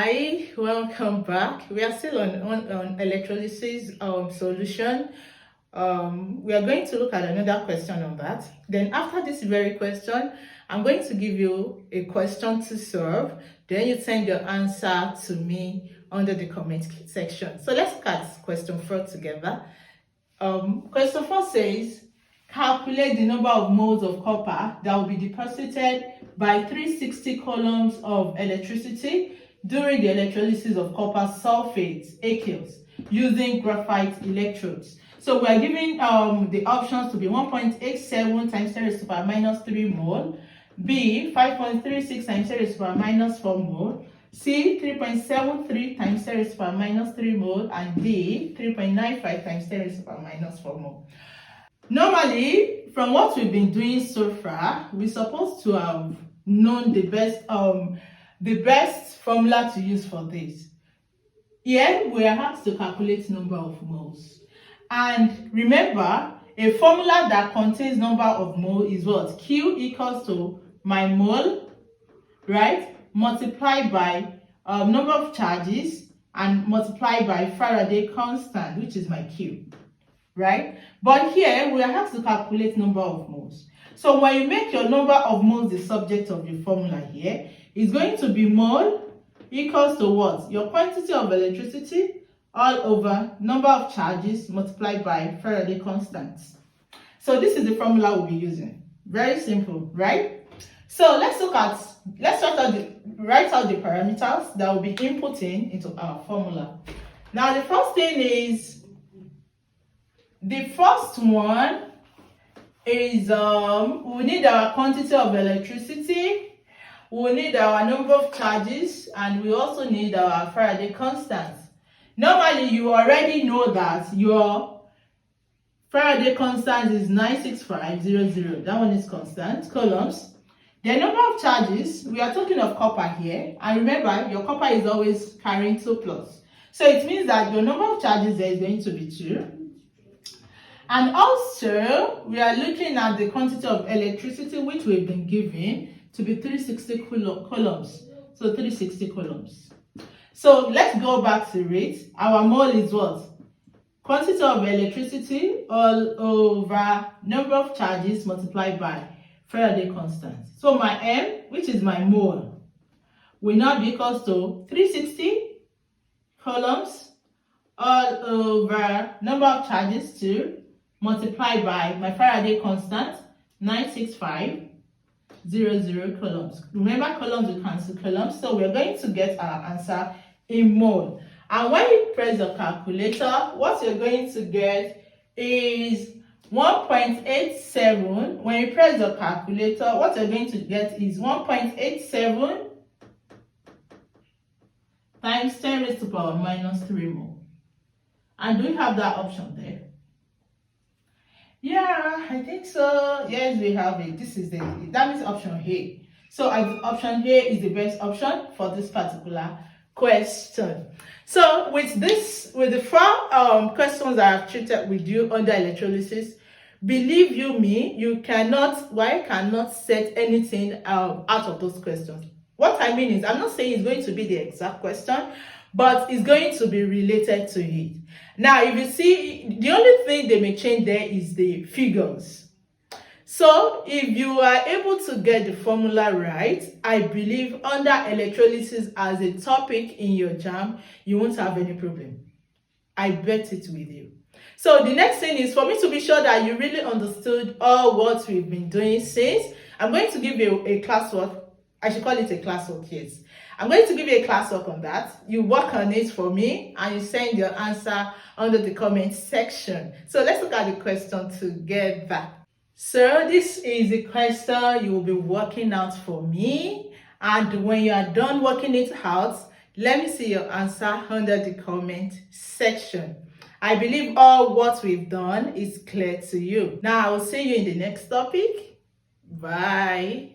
Hi, welcome back. We are still on electrolysis solution. We are going to look at another question on that. Then after this very question, I'm going to give you a question to solve. Then you send your answer to me under the comment section. So let's look at question 4 together. Question 4 says, calculate the number of moles of copper that will be deposited by 360 coulombs of electricity during the electrolysis of copper sulfate, aqueous, using graphite electrodes. So we are given the options to be 1.87 times 10 raised to the power minus 3 mole, B 5.36 times 10 raised to the power minus 4 mole, C 3.73 times 10 raised to the power minus 3 mole, and D 3.95 times 10 raised to the power minus 4 mole. Normally, from what we've been doing so far, we're supposed to have known the best formula to use for this. Here, we are asked to calculate number of moles. And remember, a formula that contains number of moles is what? Q equals to my mole, right? Multiplied by number of charges and multiplied by Faraday constant, which is my Q, right? But here, we are asked to calculate number of moles. So when you make your number of moles the subject of your formula here, it's going to be mole equals to what? Your quantity of electricity all over number of charges multiplied by Faraday constant. So this is the formula we'll be using. Very simple, right? So let's write out the parameters that will be inputting into our formula. Now the first thing is, the first one is we need our quantity of electricity, we need our number of charges, and we also need our Faraday constant. Normally, you already know that your Faraday constant is 96500. That one is constant, coulombs. The number of charges, we are talking of copper here. And remember, your copper is always carrying 2 plus. So it means that your number of charges there is going to be 2. And also, we are looking at the quantity of electricity which we've been given to be 360 coulombs. So 360 coulombs. So let's go back to it. Our mole is what? Quantity of electricity all over number of charges multiplied by Faraday constant. So my M, which is my mole, will now be equals to 360 coulombs all over number of charges 2 multiplied by my Faraday constant, 96500 coulombs. Remember, coulombs will cancel coulombs, so we're going to get our answer in mole. And when you press the calculator, what you're going to get is 1.87. When you press the calculator, what you're going to get is 1.87 times 10 raised to the power minus 3 mole. And do we have that option there? Yeah, I think so. Yes, we have it. That means option A. So option A is the best option for this particular question. So with the 4 questions I have treated with you under electrolysis, believe you me, you cannot set anything out of those questions. What I mean is, I'm not saying it's going to be the exact question, but it's going to be related to it. Now, if you see, the only thing they may change there is the figures. So if you are able to get the formula right, I believe under electrolysis as a topic in your jamb, you won't have any problem. I bet it with you. So the next thing is for me to be sure that you really understood all what we've been doing since. I'm going to give you a classwork. I should call it a classwork, yes. I'm going to give you a classwork on that. You work on it for me and you send your answer under the comment section. So let's look at the question together. So this is the question you will be working out for me. And when you are done working it out, let me see your answer under the comment section. I believe all what we've done is clear to you. Now I will see you in the next topic. Bye.